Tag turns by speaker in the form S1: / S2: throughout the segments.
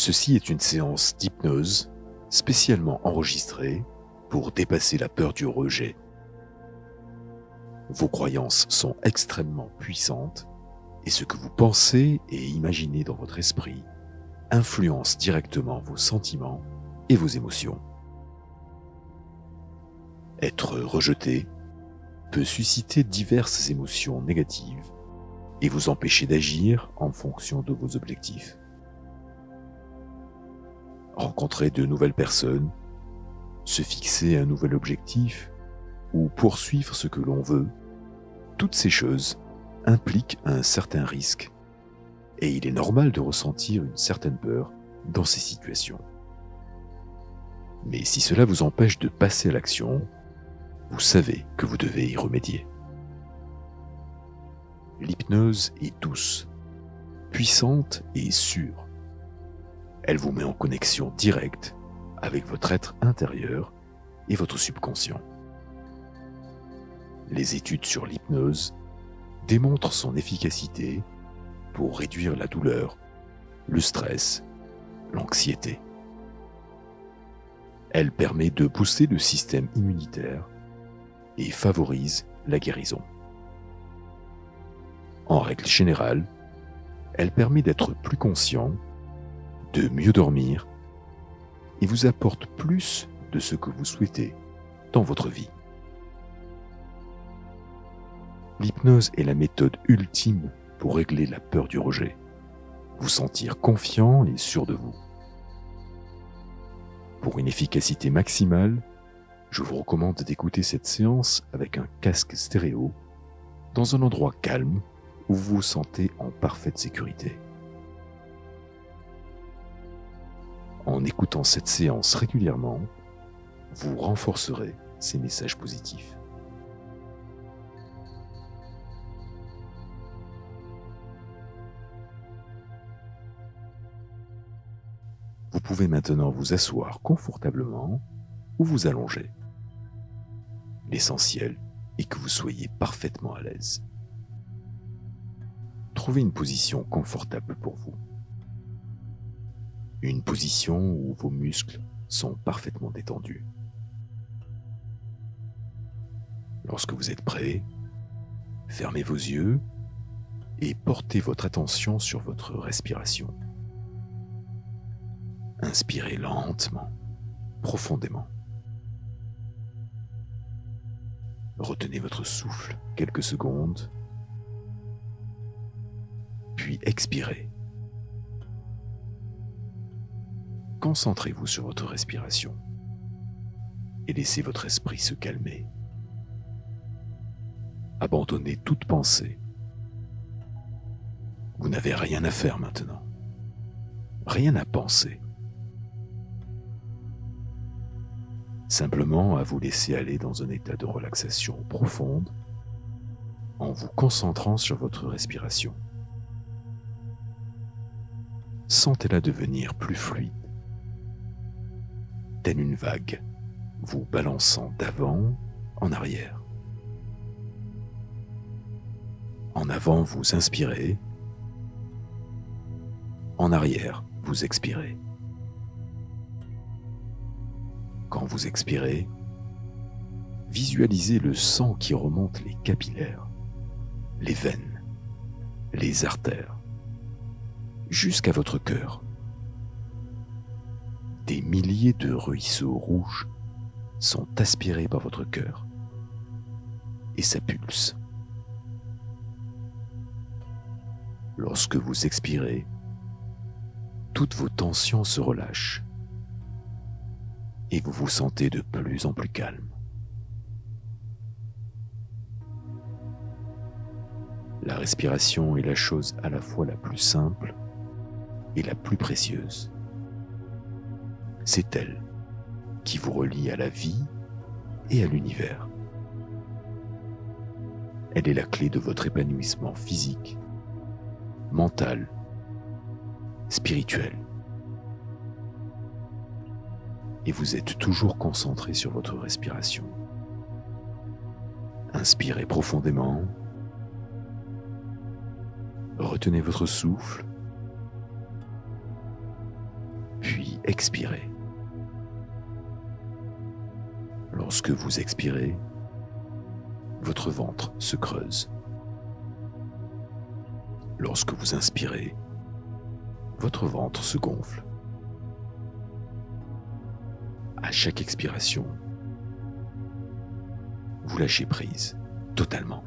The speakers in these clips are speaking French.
S1: Ceci est une séance d'hypnose spécialement enregistrée pour dépasser la peur du rejet. Vos croyances sont extrêmement puissantes et ce que vous pensez et imaginez dans votre esprit influence directement vos sentiments et vos émotions. Être rejeté peut susciter diverses émotions négatives et vous empêcher d'agir en fonction de vos objectifs. Rencontrer de nouvelles personnes, se fixer un nouvel objectif ou poursuivre ce que l'on veut, toutes ces choses impliquent un certain risque et il est normal de ressentir une certaine peur dans ces situations. Mais si cela vous empêche de passer à l'action, vous savez que vous devez y remédier. L'hypnose est douce, puissante et sûre. Elle vous met en connexion directe avec votre être intérieur et votre subconscient. Les études sur l'hypnose démontrent son efficacité pour réduire la douleur, le stress, l'anxiété. Elle permet de booster le système immunitaire et favorise la guérison. En règle générale, elle permet d'être plus conscient, de mieux dormir et vous apporte plus de ce que vous souhaitez dans votre vie. L'hypnose est la méthode ultime pour régler la peur du rejet, vous sentir confiant et sûr de vous. Pour une efficacité maximale, je vous recommande d'écouter cette séance avec un casque stéréo dans un endroit calme où vous vous sentez en parfaite sécurité. En écoutant cette séance régulièrement, vous renforcerez ces messages positifs. Vous pouvez maintenant vous asseoir confortablement ou vous allonger. L'essentiel est que vous soyez parfaitement à l'aise. Trouvez une position confortable pour vous. Une position où vos muscles sont parfaitement détendus. Lorsque vous êtes prêt, fermez vos yeux et portez votre attention sur votre respiration. Inspirez lentement, profondément. Retenez votre souffle quelques secondes, puis expirez. Concentrez-vous sur votre respiration et laissez votre esprit se calmer. Abandonnez toute pensée. Vous n'avez rien à faire maintenant, rien à penser. Simplement à vous laisser aller dans un état de relaxation profonde en vous concentrant sur votre respiration. Sentez-la devenir plus fluide, telle une vague, vous balançant d'avant en arrière. En avant, vous inspirez. En arrière, vous expirez. Quand vous expirez, visualisez le sang qui remonte les capillaires, les veines, les artères, jusqu'à votre cœur. Des milliers de ruisseaux rouges sont aspirés par votre cœur et ça pulse. Lorsque vous expirez, toutes vos tensions se relâchent et vous vous sentez de plus en plus calme. La respiration est la chose à la fois la plus simple et la plus précieuse. C'est elle qui vous relie à la vie et à l'univers. Elle est la clé de votre épanouissement physique, mental, spirituel. Et vous êtes toujours concentré sur votre respiration. Inspirez profondément. Retenez votre souffle. expirez. Lorsque vous expirez, votre ventre se creuse. Lorsque vous inspirez, votre ventre se gonfle. À chaque expiration, vous lâchez prise totalement.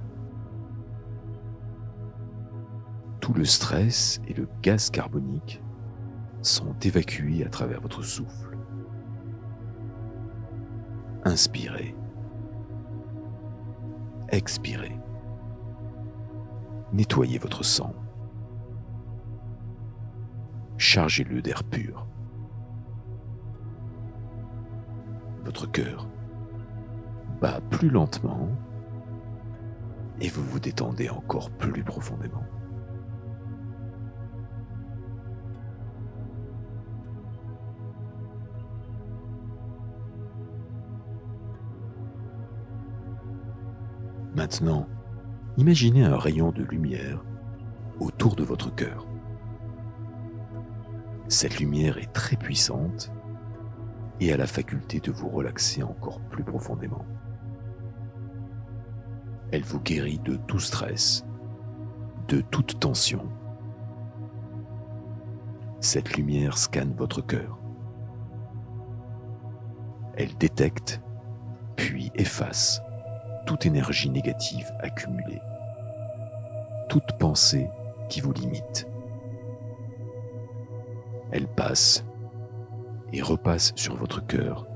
S1: Tout le stress et le gaz carbonique sont évacués à travers votre souffle. Inspirez. Expirez. Nettoyez votre sang. Chargez-le d'air pur. Votre cœur bat plus lentement et vous vous détendez encore plus profondément. Maintenant, imaginez un rayon de lumière autour de votre cœur. Cette lumière est très puissante et a la faculté de vous relaxer encore plus profondément. Elle vous guérit de tout stress, de toute tension. Cette lumière scanne votre cœur. Elle détecte, puis efface toute énergie négative accumulée, toute pensée qui vous limite. Elle passe et repasse sur votre cœur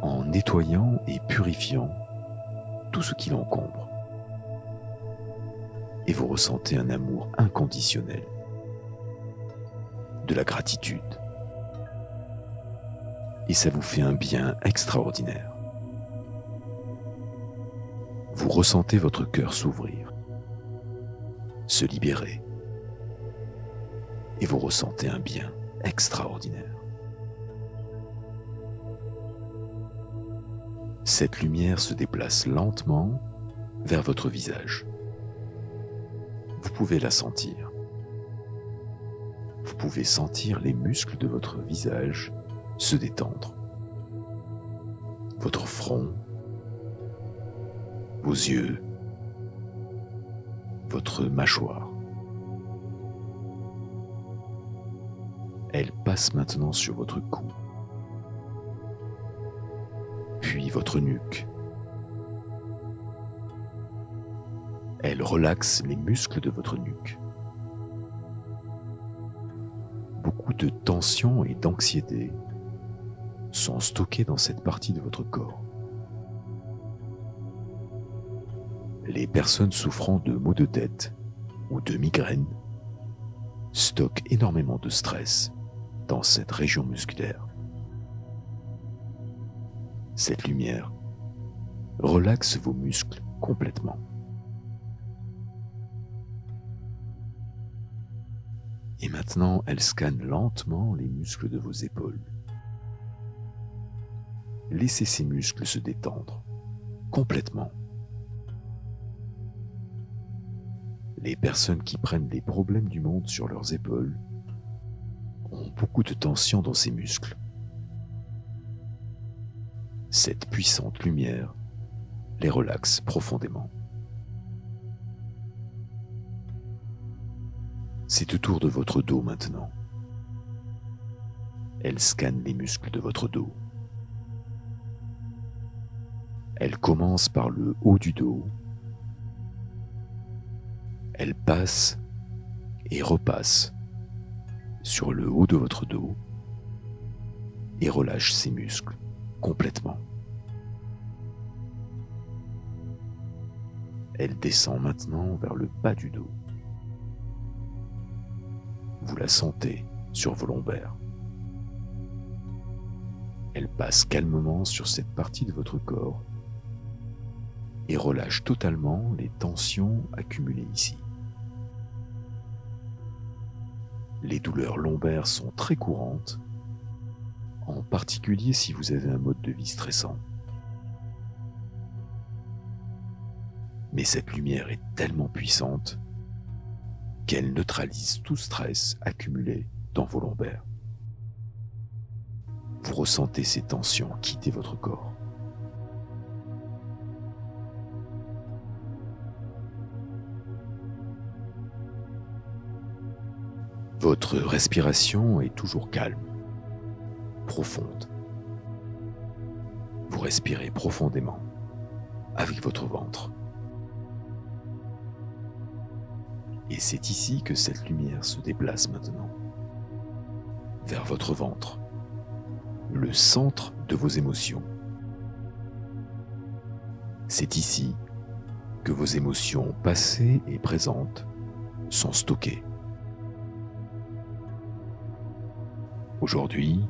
S1: en nettoyant et purifiant tout ce qui l'encombre. Et vous ressentez un amour inconditionnel, de la gratitude. Et ça vous fait un bien extraordinaire. Vous ressentez votre cœur s'ouvrir, se libérer, et vous ressentez un bien extraordinaire. Cette lumière se déplace lentement vers votre visage. Vous pouvez la sentir. Vous pouvez sentir les muscles de votre visage se détendre. Votre front, vos yeux, votre mâchoire. Elle passe maintenant sur votre cou, puis votre nuque. Elle relaxe les muscles de votre nuque. Beaucoup de tension et d'anxiété sont stockés dans cette partie de votre corps. Les personnes souffrant de maux de tête ou de migraines stockent énormément de stress dans cette région musculaire. Cette lumière relaxe vos muscles complètement. Et maintenant, elle scanne lentement les muscles de vos épaules. Laissez ces muscles se détendre complètement. Les personnes qui prennent les problèmes du monde sur leurs épaules ont beaucoup de tension dans ces muscles. Cette puissante lumière les relaxe profondément. C'est autour de votre dos maintenant. Elle scanne les muscles de votre dos. Elle commence par le haut du dos. Elle passe et repasse sur le haut de votre dos et relâche ses muscles complètement. Elle descend maintenant vers le bas du dos. Vous la sentez sur vos lombaires. Elle passe calmement sur cette partie de votre corps et relâche totalement les tensions accumulées ici. Les douleurs lombaires sont très courantes, en particulier si vous avez un mode de vie stressant. Mais cette lumière est tellement puissante qu'elle neutralise tout stress accumulé dans vos lombaires. ressentez ces tensions quitter votre corps. Votre respiration est toujours calme, profonde. Vous respirez profondément avec votre ventre. Et c'est ici que cette lumière se déplace maintenant, vers votre ventre, le centre de vos émotions. C'est ici que vos émotions passées et présentes sont stockées. Aujourd'hui,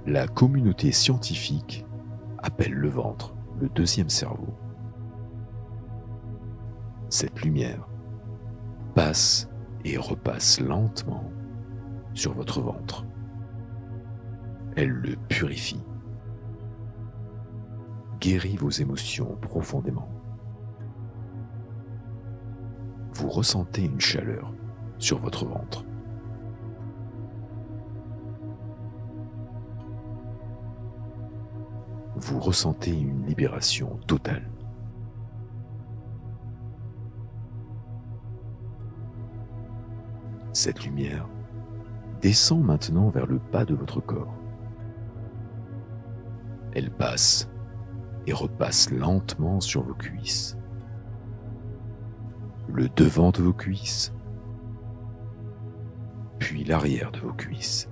S1: la communauté scientifique appelle le ventre le deuxième cerveau. Cette lumière passe et repasse lentement sur votre ventre. Elle le purifie, guérit vos émotions profondément. Vous ressentez une chaleur sur votre ventre. Vous ressentez une libération totale. Cette lumière descend maintenant vers le bas de votre corps. Elle passe et repasse lentement sur vos cuisses, le devant de vos cuisses, puis l'arrière de vos cuisses.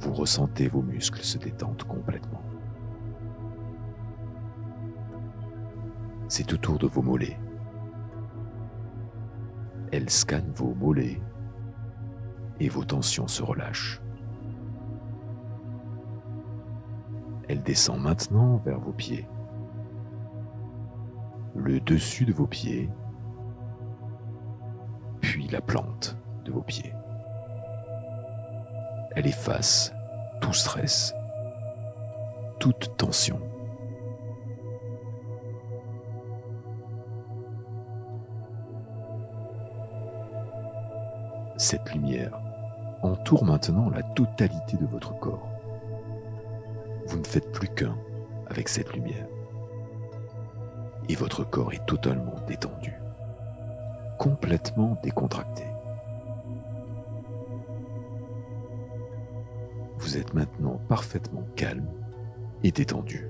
S1: Vous ressentez vos muscles se détendre complètement. C'est autour de vos mollets. Elle scanne vos mollets et vos tensions se relâchent. Elle descend maintenant vers vos pieds, le dessus de vos pieds, puis la plante de vos pieds. Elle efface tout stress, toute tension. Cette lumière entoure maintenant la totalité de votre corps. Vous ne faites plus qu'un avec cette lumière. Et votre corps est totalement détendu, complètement décontracté. Vous êtes maintenant parfaitement calme et détendu.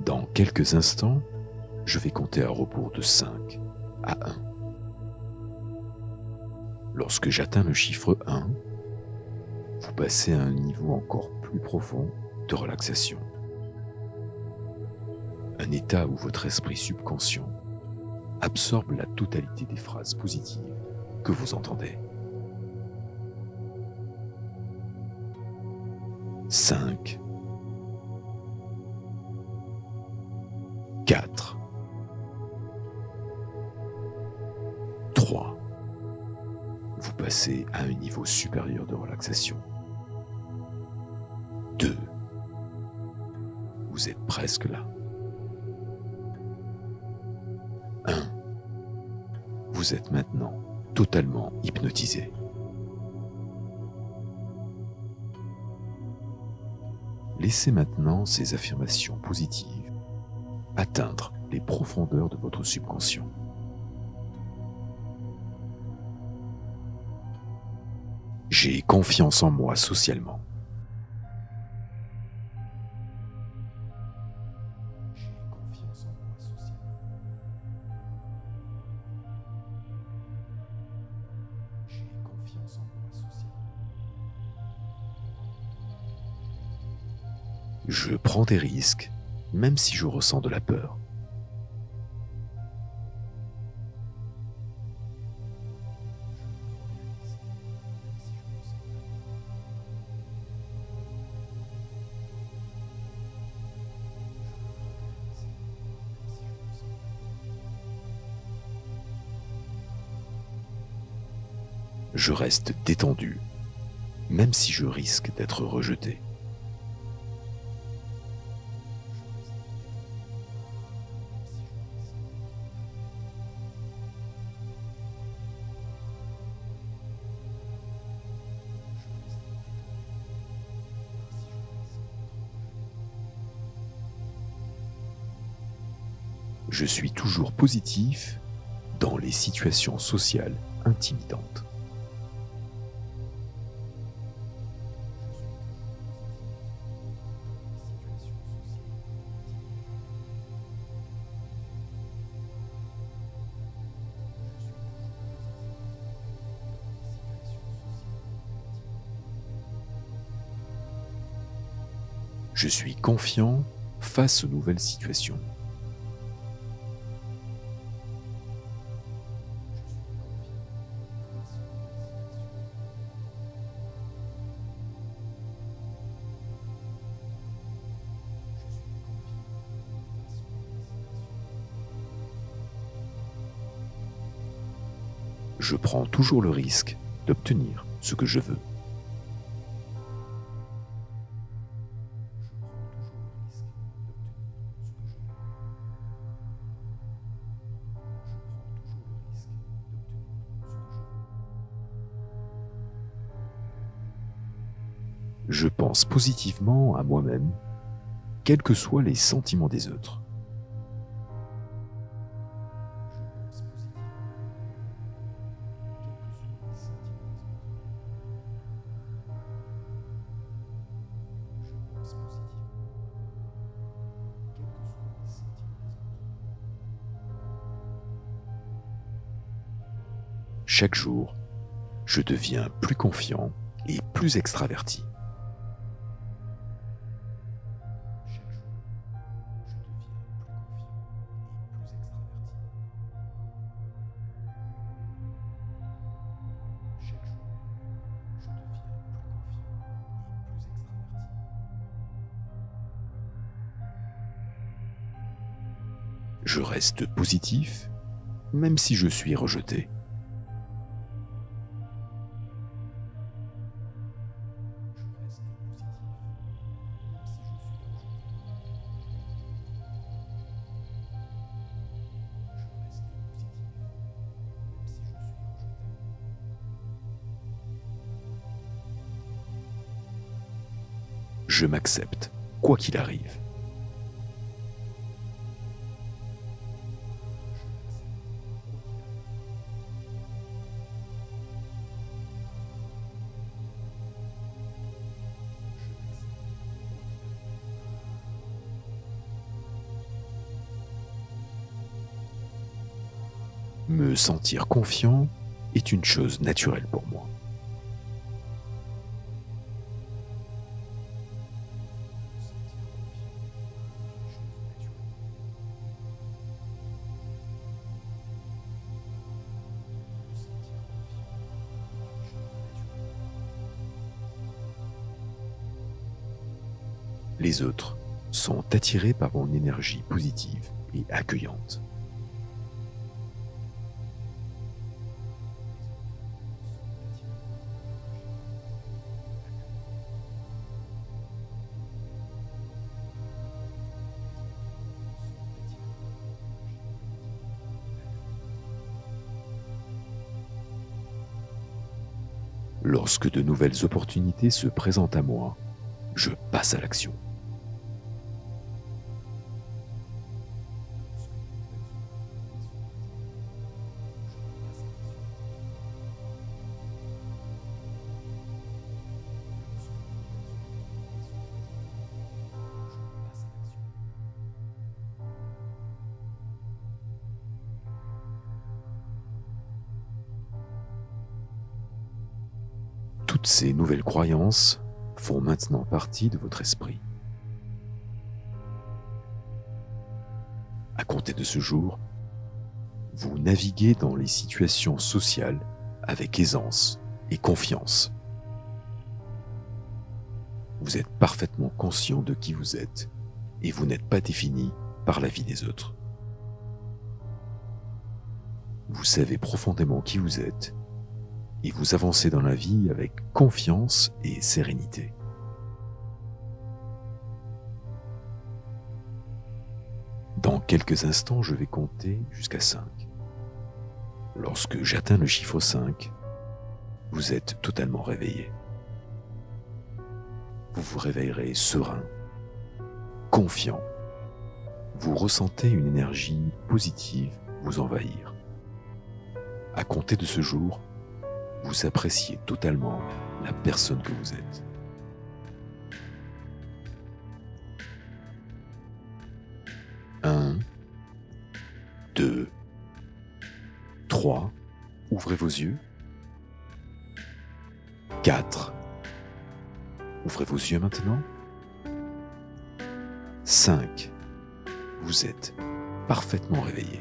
S1: Dans quelques instants, je vais compter à rebours de 5 à 1. Lorsque j'atteins le chiffre 1, vous passez à un niveau encore plus profond de relaxation. Un état où votre esprit subconscient absorbe la totalité des phrases positives que vous entendez. 5, 4, 3. Vous passez à un niveau supérieur de relaxation. 2. Vous êtes presque là. 1. Vous êtes maintenant totalement hypnotisé. Laissez maintenant ces affirmations positives atteindre les profondeurs de votre subconscient. J'ai confiance en moi socialement. Je prends des risques, même si je ressens de la peur. Je reste détendu, même si je risque d'être rejeté. Je suis toujours positif dans les situations sociales intimidantes. Je suis confiant face aux nouvelles situations. Je prends toujours le risque d'obtenir ce que je veux. Je pense positivement à moi-même, quels que soient les sentiments des autres. Chaque jour, je deviens plus confiant et plus extraverti. Je reste positif, même si je suis rejeté. Je m'accepte, quoi qu'il arrive. Me sentir confiant est une chose naturelle pour moi. Les autres sont attirés par mon énergie positive et accueillante. Lorsque de nouvelles opportunités se présentent à moi, je passe à l'action. Toutes ces nouvelles croyances font maintenant partie de votre esprit. À compter de ce jour, vous naviguez dans les situations sociales avec aisance et confiance. Vous êtes parfaitement conscient de qui vous êtes et vous n'êtes pas défini par la vie des autres. Vous savez profondément qui vous êtes et vous avancez dans la vie avec confiance et sérénité. Dans quelques instants, je vais compter jusqu'à 5. Lorsque j'atteins le chiffre 5, vous êtes totalement réveillé. Vous vous réveillerez serein, confiant. vous ressentez une énergie positive vous envahir. À compter de ce jour, vous appréciez totalement la personne que vous êtes. 1, 2, 3, ouvrez vos yeux. 4, ouvrez vos yeux maintenant. 5, vous êtes parfaitement réveillé.